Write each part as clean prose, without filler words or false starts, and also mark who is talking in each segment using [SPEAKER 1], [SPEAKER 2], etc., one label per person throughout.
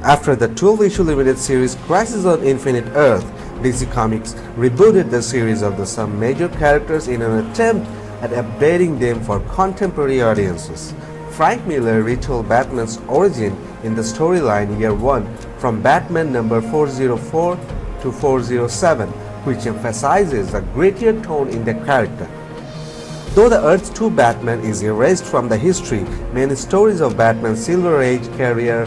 [SPEAKER 1] After the 12-issue limited series Crisis on Infinite Earth, DC Comics rebooted the series of some major characters in an attempt at updating them for contemporary audiences. Frank Miller retold Batman's origin in the storyline Year 1 from Batman number 404 to 407, which emphasizes a grittier tone in the character. Though the Earth 2 Batman is erased from the history, many stories of Batman's Silver Age career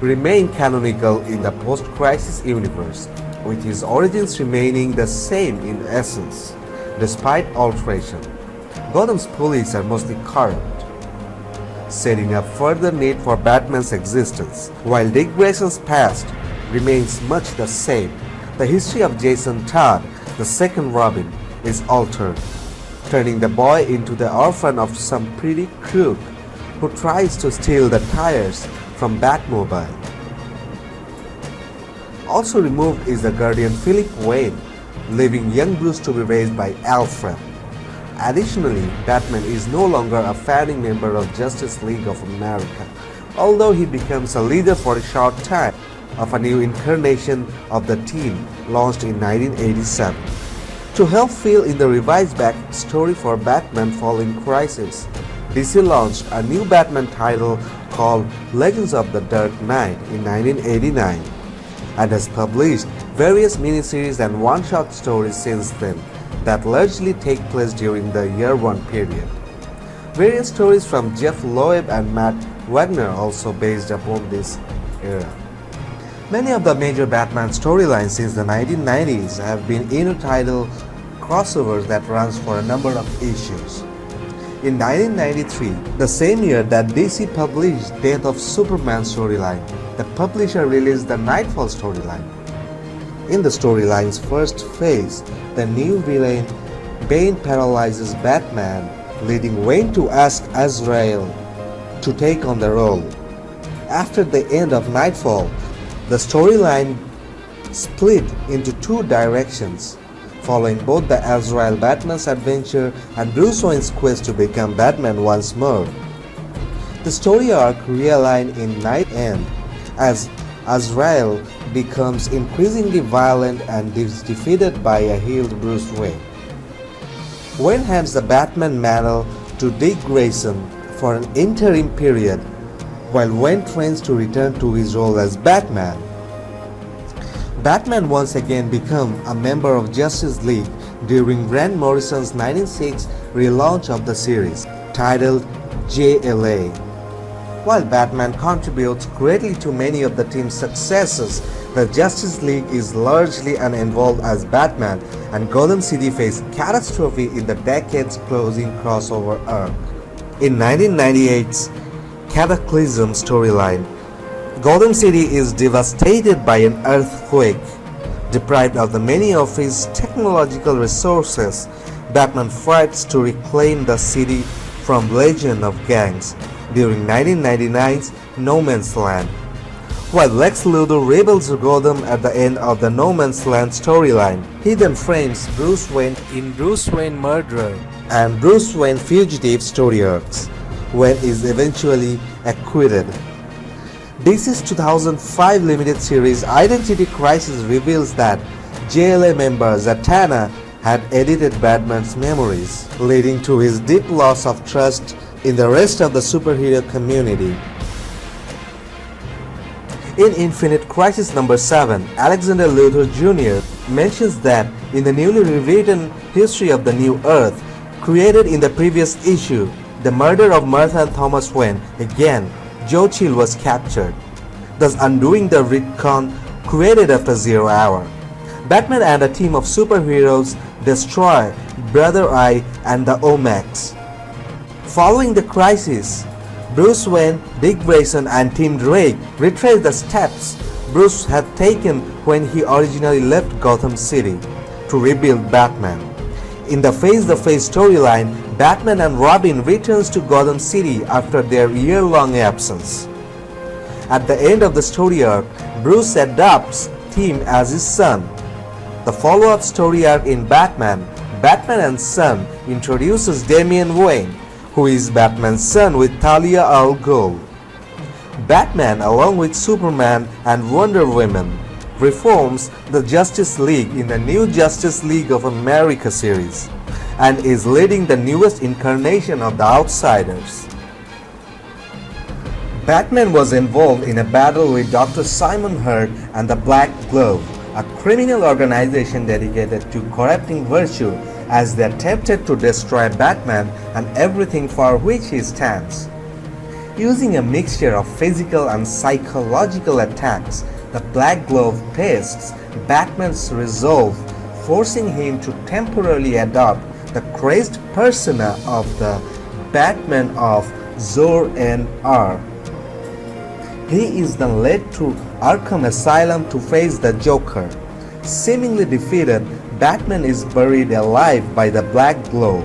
[SPEAKER 1] remain canonical in the post-Crisis universe, with his origins remaining the same in essence, despite alteration. Gotham's police are mostly corrupt, setting up further need for Batman's existence, while Dick Grayson's past remains much the same. The history of Jason Todd, the second Robin, is altered, turning the boy into the orphan of some pretty crook who tries to steal the tires from Batmobile. Also removed is the Guardian Philip Wayne, leaving young Bruce to be raised by Alfred. Additionally, Batman is no longer a founding member of Justice League of America, although he becomes a leader for a short time of a new incarnation of the team launched in 1987. To help fill in the revised backstory for Batman following Crisis, DC launched a new Batman title called Legends of the Dark Knight in 1989 and has published various miniseries and one-shot stories since then that largely take place during the Year 1 period. Various stories from Jeff Loeb and Matt Wagner also based upon this era. Many of the major Batman storylines since the 1990s have been intertitle crossovers that runs for a number of issues. In 1993, the same year that DC published Death of Superman storyline, the publisher released the Nightfall storyline. In the storyline's first phase, the new villain Bane paralyzes Batman, leading Wayne to ask Azrael to take on the role. After the end of Nightfall, the storyline split into two directions, following both the Azrael Batman's adventure and Bruce Wayne's quest to become Batman once more. The story arc realigned in Night End as Azrael becomes increasingly violent and is defeated by a healed Bruce Wayne. Wayne hands the Batman mantle to Dick Grayson for an interim period while Wayne trains to return to his role as Batman. Batman once again becomes a member of Justice League during Grant Morrison's 1996 relaunch of the series, titled JLA. While Batman contributes greatly to many of the team's successes, the Justice League is largely uninvolved as Batman and Gotham City face catastrophe in the decade's closing crossover arc. In 1998's Cataclysm storyline, Gotham City is devastated by an earthquake. Deprived of the many of his technological resources, Batman fights to reclaim the city from legion of gangs during 1999's No Man's Land. While Lex Luthor rebels Gotham at the end of the No Man's Land storyline, he then frames Bruce Wayne in Bruce Wayne Murderer and Bruce Wayne Fugitive story arcs, Wayne is eventually acquitted. DC's 2005 limited series Identity Crisis reveals that JLA member Zatanna had edited Batman's memories, leading to his deep loss of trust in the rest of the superhero community. In Infinite Crisis number 7, Alexander Luthor Jr. mentions that in the newly rewritten history of the New Earth, created in the previous issue, the murder of Martha and Thomas Wayne, again, Joe Chill was captured, thus undoing the retcon created after Zero Hour. Batman and a team of superheroes destroy Brother Eye and the Omax. Following the crisis, Bruce Wayne, Dick Grayson and Tim Drake retrace the steps Bruce had taken when he originally left Gotham City to rebuild Batman. In the Face-to-Face storyline, Batman and Robin returns to Gotham City after their year-long absence. At the end of the story arc, Bruce adopts Tim as his son. The follow-up story arc in Batman, Batman and Son introduces Damian Wayne, who is Batman's son with Talia al Ghul. Batman, along with Superman and Wonder Woman, reforms the Justice League in the new Justice League of America series and is leading the newest incarnation of the Outsiders. Batman was involved in a battle with Dr. Simon Hurt and the Black Glove, a criminal organization dedicated to corrupting virtue as they attempted to destroy Batman and everything for which he stands. Using a mixture of physical and psychological attacks, the Black Glove tests Batman's resolve, forcing him to temporarily adopt the crazed persona of the Batman of Zor-En-Arc. He is then led to Arkham Asylum to face the Joker. Seemingly defeated, Batman is buried alive by the Black Glove,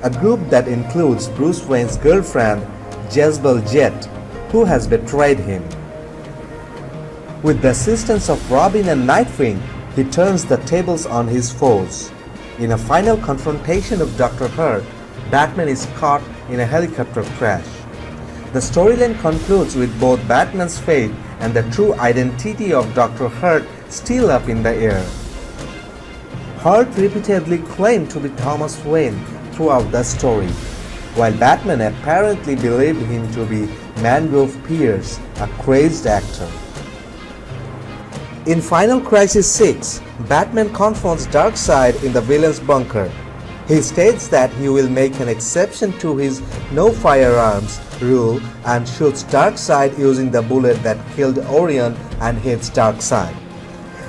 [SPEAKER 1] a group that includes Bruce Wayne's girlfriend, Jezebel Jet, who has betrayed him. With the assistance of Robin and Nightwing, he turns the tables on his foes. In a final confrontation with Dr. Hurt, Batman is caught in a helicopter crash. The storyline concludes with both Batman's fate and the true identity of Dr. Hurt still up in the air. Hurt repeatedly claimed to be Thomas Wayne throughout the story, while Batman apparently believed him to be Mangrove Pierce, a crazed actor. In Final Crisis 6, Batman confronts Darkseid in the villain's bunker. He states that he will make an exception to his no firearms rule and shoots Darkseid using the bullet that killed Orion and hits Darkseid.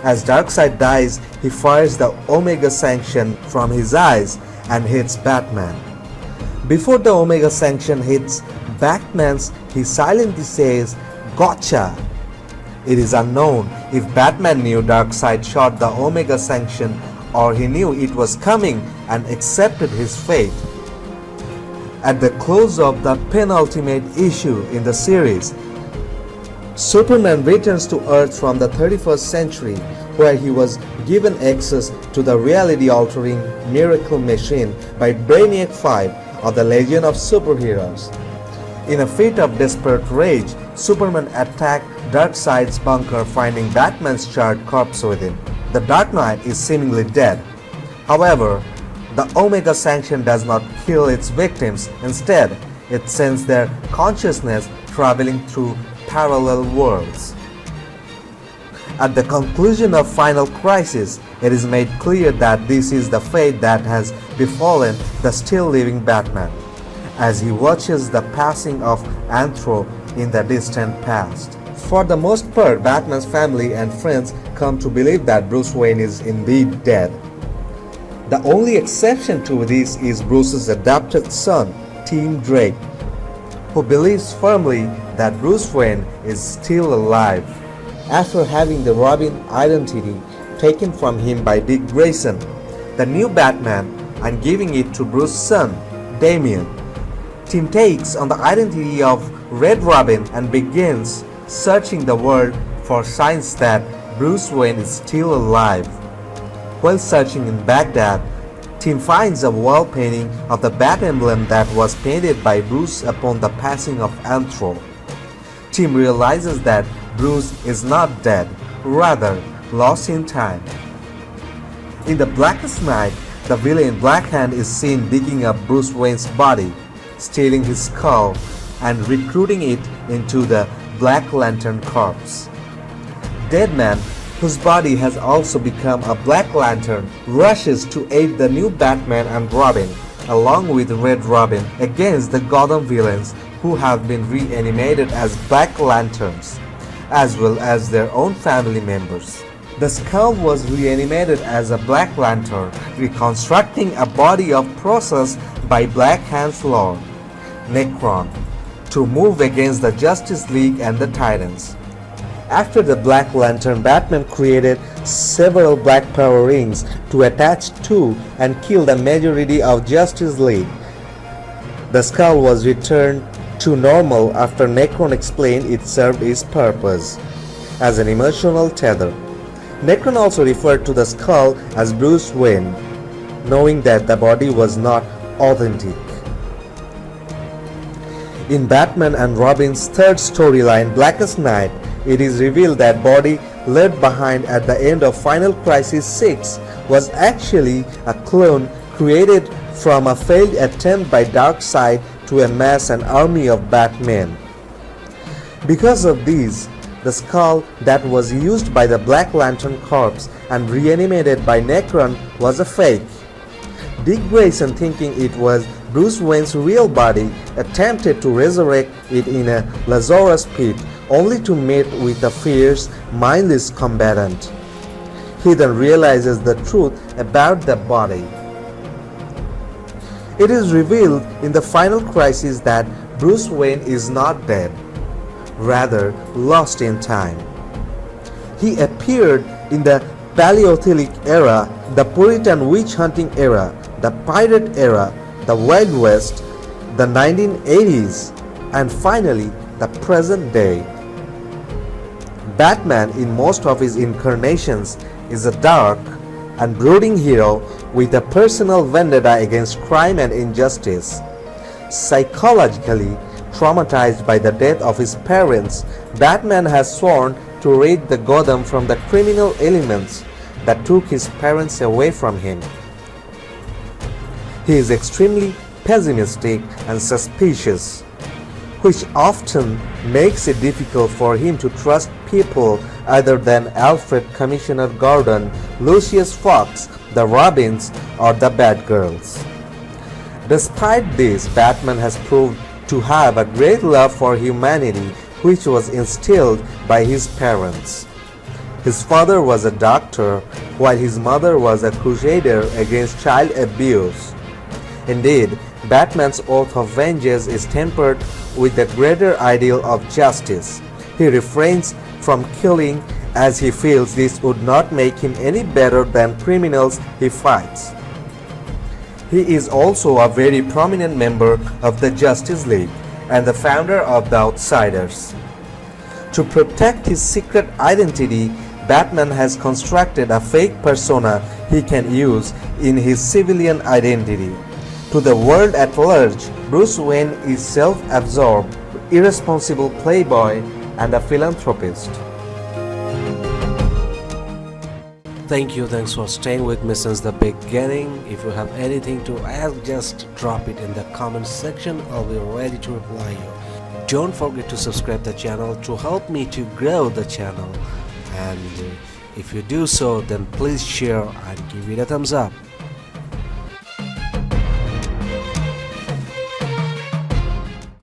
[SPEAKER 1] As Darkseid dies, he fires the Omega Sanction from his eyes and hits Batman. Before the Omega Sanction hits Batman's, he silently says, "Gotcha!" It is unknown if Batman knew Darkseid shot the Omega Sanction or he knew it was coming and accepted his fate. At the close of the penultimate issue in the series, Superman returns to Earth from the 31st century, where he was given access to the reality-altering Miracle Machine by Brainiac 5 of the Legion of Superheroes. In a fit of desperate rage, Superman attacked Darkseid's bunker, finding Batman's charred corpse within. The Dark Knight is seemingly dead. However, the Omega Sanction does not kill its victims. Instead, it sends their consciousness traveling through parallel worlds. At the conclusion of Final Crisis, it is made clear that this is the fate that has befallen the still living Batman, as he watches the passing of Anthro in the distant past. For the most part, Batman's family and friends come to believe that Bruce Wayne is indeed dead. The only exception to this is Bruce's adopted son, Tim Drake, who believes firmly that Bruce Wayne is still alive. After having the Robin identity taken from him by Dick Grayson, the new Batman, and giving it to Bruce's son, Damian, Tim takes on the identity of Red Robin and begins searching the world for signs that Bruce Wayne is still alive. While searching in Baghdad, Tim finds a wall painting of the bat emblem that was painted by Bruce upon the passing of Anthro. Tim realizes that Bruce is not dead, rather lost in time. In The Blackest Night, the villain Black Hand is seen digging up Bruce Wayne's body, stealing his skull, and recruiting it into the Black Lantern Corps. Deadman, whose body has also become a Black Lantern, rushes to aid the new Batman and Robin, along with Red Robin, against the Gotham villains who have been reanimated as Black Lanterns, as well as their own family members. The Skull was reanimated as a Black Lantern, reconstructing a body of process by Black Hand's Lord, Necron, to move against the Justice League and the Titans. After the Black Lantern, Batman created several Black Power Rings to attach to and kill the majority of Justice League. The Skull was returned to normal after Necron explained it served its purpose as an emotional tether. Necron also referred to the Skull as Bruce Wayne, knowing that the body was not authentic. In Batman and Robin's third storyline, Blackest Night, it is revealed that Body, left behind at the end of Final Crisis 6, was actually a clone created from a failed attempt by Darkseid to amass an army of Batmen. Because of these, the skull that was used by the Black Lantern Corps and reanimated by Necron was a fake. Dick Grayson, thinking it was Bruce Wayne's real body, attempted to resurrect it in a Lazarus pit, only to meet with a fierce, mindless combatant. He then realizes the truth about the body. It is revealed in the Final Crisis that Bruce Wayne is not dead, rather lost in time. He appeared in the Paleolithic era, the Puritan witch hunting era, the pirate era, the Wild West, the 1980s, and finally the present day. Batman in most of his incarnations is a dark and brooding hero with a personal vendetta against crime and injustice. Psychologically traumatized by the death of his parents, Batman has sworn to rid the Gotham from the criminal elements that took his parents away from him. He is extremely pessimistic and suspicious, which often makes it difficult for him to trust people other than Alfred, Commissioner Gordon, Lucius Fox, the Robins, or the Batgirls. Despite this, Batman has proved to have a great love for humanity, which was instilled by his parents. His father was a doctor, while his mother was a crusader against child abuse. Indeed, Batman's oath of vengeance is tempered with the greater ideal of justice. He refrains from killing as he feels this would not make him any better than criminals he fights. He is also a very prominent member of the Justice League and the founder of the Outsiders. To protect his secret identity, Batman has constructed a fake persona he can use in his civilian identity. To the world at large, Bruce Wayne is self-absorbed, irresponsible playboy, and a philanthropist. Thanks for staying with me since the beginning. If you have anything to ask, just drop it in the comment section. I'll be ready to reply you. Don't forget to subscribe the channel to help me to grow the channel. And if you do so, then please share and give it a thumbs up.